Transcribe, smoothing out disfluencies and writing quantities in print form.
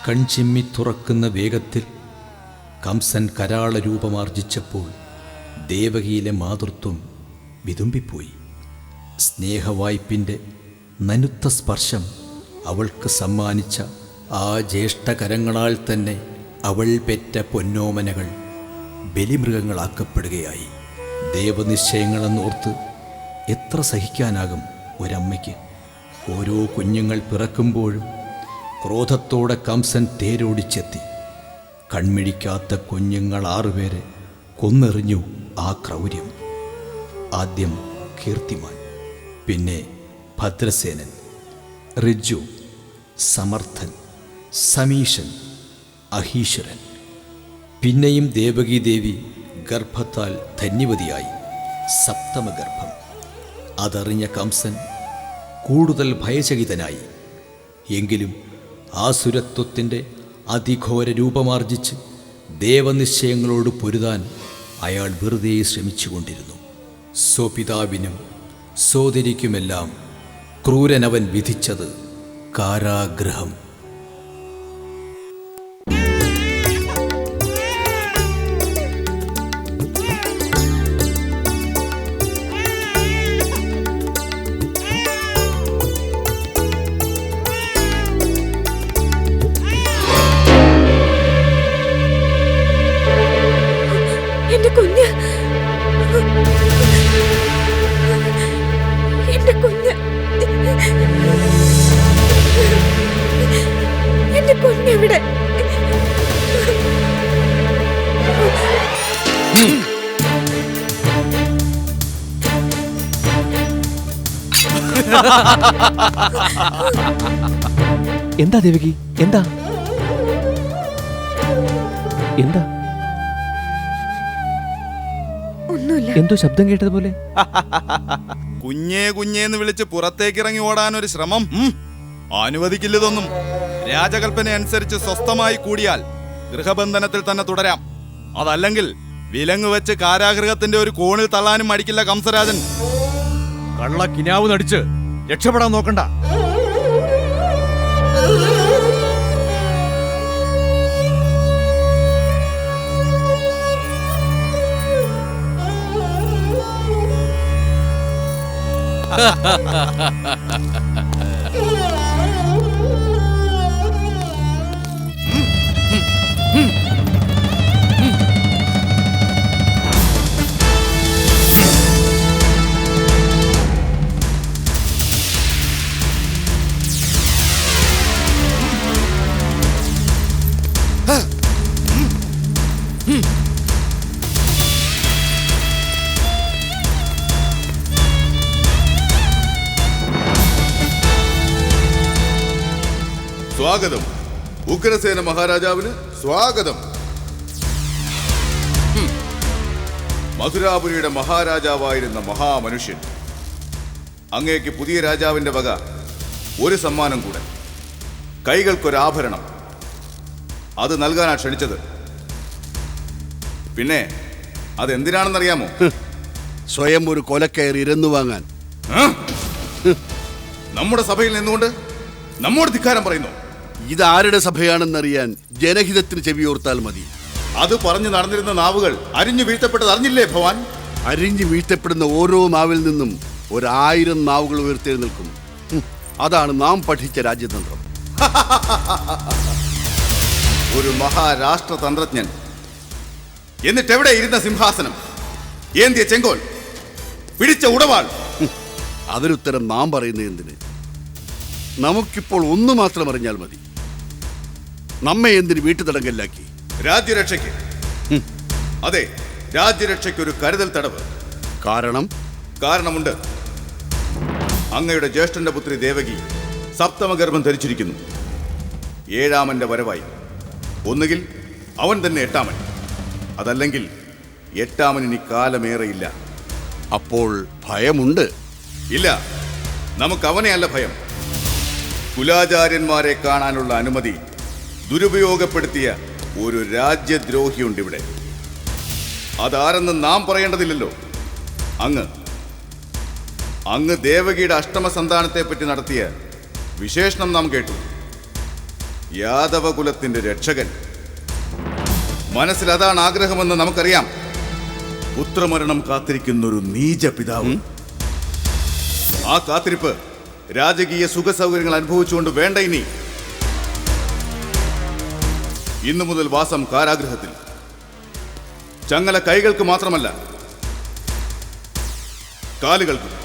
കൺചിമ്മി തുറക്കുന്ന വേഗത്തിൽ കംസൻ കരാള രൂപമാർജിച്ചപ്പോൾ ദേവകിയിലെ മാതൃത്വം വിതുമ്പിപ്പോയി. സ്നേഹവായ്പിൻ്റെ നനുത്ത സ്പർശം അവൾക്ക് സമ്മാനിച്ച ആ ജ്യേഷ്ഠകരങ്ങളാൽ തന്നെ അവൾ പെറ്റ പൊന്നോമനകൾ ബലിമൃഗങ്ങളാക്കപ്പെടുകയായി. ദേവനിശ്ചയങ്ങളെന്നോർത്ത് എത്ര സഹിക്കാനാകും ഒരമ്മയ്ക്ക്? ഓരോ കുഞ്ഞുങ്ങൾ പിറക്കുമ്പോഴും ക്രോധത്തോടെ കംസൻ തേരോടിച്ചെത്തി. കൺമിഴിക്കാത്ത കുഞ്ഞുങ്ങൾ 6 പേരെ കൊന്നെറിഞ്ഞു ആ ക്രൗര്യം. ആദ്യം കീർത്തിമാൻ, പിന്നെ ഭദ്രസേനൻ, ഋജു, സമർത്ഥൻ, സമീശൻ, അഹീശ്വരൻ. പിന്നെയും ദേവകീദേവി ഗർഭത്താൽ ധന്യവതിയായി. സപ്തമഗർഭം. അതറിഞ്ഞ കംസൻ കൂടുതൽ ഭയചകിതനായി. എങ്കിലും ആസുരത്വത്തിൻ്റെ അതിഘോര രൂപമാർജിച്ച് ദേവനിശ്ചയങ്ങളോട് പൊരുതാൻ അയാൾ വെറുതെ ശ്രമിച്ചുകൊണ്ടിരുന്നു. സ്വപിതാവിനും സോദരിക്കുമെല്ലാം ക്രൂരനവൻ വിധിച്ചത് കാരാഗൃഹം. എന്റെ കുഞ്ഞ്, എന്റെ കുഞ്ഞ്, എന്റെ കുഞ്ഞെവിടെ? എന്താ ദേവകി? എന്താ എന്താ ഒന്നുമില്ല. എന്തോ ശബ്ദം കേട്ടതുപോലെ. കുഞ്ഞേ കുഞ്ഞേന്ന് വിളിച്ച് പുറത്തേക്ക് ഇറങ്ങി ഓടാനൊരു ശ്രമം അനുവദിക്കില്ലതൊന്നും. രാജകൽപ്പന അനുസരിച്ച് സ്വസ്ഥമായി കൂടിയാൽ ഗൃഹബന്ധനത്തിൽ തന്നെ തുടരാം. അതല്ലെങ്കിൽ വിലങ്ങ് വെച്ച് കാരാഗൃഹത്തിന്റെ ഒരു കോണിൽ തള്ളാനും മടിക്കില്ല കംസരാജൻ. കള്ള കിനാവ് നടിച്ച് രക്ഷപ്പെടാൻ നോക്കണ്ട. സ്വാഗതം. ഉഗ്രസേന മഹാരാജാവിന് സ്വാഗതം. മധുരാപുരിയുടെ മഹാരാജാവായിരുന്ന മഹാമനുഷ്യൻ, അങ്ങേക്ക് പുതിയ രാജാവിന്റെ വക ഒരു സമ്മാനം കൂടെ. കൈകൾക്കൊരാഭരണം. അത് നൽകാനാണ് ക്ഷണിച്ചത്. പിന്നെ അതെന്തിനാണെന്നറിയാമോ? സ്വയം ഒരു കൊലക്കയറി ഇരന്നു വാങ്ങാൻ. നമ്മുടെ സഭയിൽ നിന്നുകൊണ്ട് നമ്മോട് ധിക്കാരം പറയുന്നു. ഇതാരുടെ സഭയാണെന്നറിയാൻ ജനഹിതത്തിന് ചെവിയോർത്താൽ മതി. അത് പറഞ്ഞു നടന്നിരുന്ന നാവുകൾ അരിഞ്ഞു വീഴ്ത്തപ്പെട്ടത് അറിഞ്ഞില്ലേ ഭവാൻ? അരിഞ്ഞു വീഴ്ത്തപ്പെടുന്ന ഓരോ നാവിൽ നിന്നും 1000 നാവുകൾ ഉയർത്തെഴുന്നേൽക്കും. അതാണ് നാം പഠിച്ച രാജ്യതന്ത്രം. ഒരു മഹാരാഷ്ട്രതന്ത്രജ്ഞൻ. എന്നിട്ട് എവിടെ ഇരുന്ന സിംഹാസനം, ഏന്തിയ ചെങ്കോൽ, പിടിച്ച ഉടവാൾ? അതിനുത്തരം നാം പറയുന്നത് എന്തിന്? നമുക്കിപ്പോൾ ഒന്ന് മാത്രം അറിഞ്ഞാൽ മതി. നമ്മെ എന്തിന് വീട്ടുതടങ്കലിലാക്കി? രാജ്യരക്ഷയ്ക്ക്. അതെ, രാജ്യരക്ഷയ്ക്ക് ഒരു കരുതൽ തടവ്. കാരണമുണ്ട്. അങ്ങയുടെ ജ്യേഷ്ഠന്റെ പുത്രി ദേവകി സപ്തമഗർഭം ധരിച്ചിരിക്കുന്നു. 7ാമന്റെ വരവായി. ഒന്നുകിൽ അവൻ തന്നെ 8ാമൻ, അതല്ലെങ്കിൽ 8ാമൻ ഇനി കാലമേറെയില്ല. അപ്പോൾ ഭയമുണ്ട്. ഇല്ല, നമുക്ക് അവനെ അല്ല ഭയം. കുലാചാര്യന്മാരെ കാണാനുള്ള അനുമതി ദുരുപയോഗപ്പെടുത്തിയ ഒരു രാജ്യദ്രോഹിയുണ്ട് ഇവിടെ. അതാരെന്ന് നാം പറയേണ്ടതില്ലല്ലോ. അങ്ങ് ദേവകിയുടെ അഷ്ടമ സന്താനത്തെ പറ്റി നടത്തിയ വിശേഷണം നാം കേട്ടു. യാദവകുലത്തിന്റെ രക്ഷകൻ. മനസ്സിൽ അതാണ് ആഗ്രഹമെന്ന് നമുക്കറിയാം. പുത്രമരണം കാത്തിരിക്കുന്ന ഒരു നീച പിതാവ്. ആ കാത്തിരിപ്പ് രാജകീയ സുഖസൗകര്യങ്ങൾ അനുഭവിച്ചുകൊണ്ട് വേണ്ട. ഇന്നു മുതൽ വാസം കാരാഗൃഹത്തിൽ. ചങ്ങല കൈകൾക്ക് മാത്രമല്ല, കാലുകൾക്കും.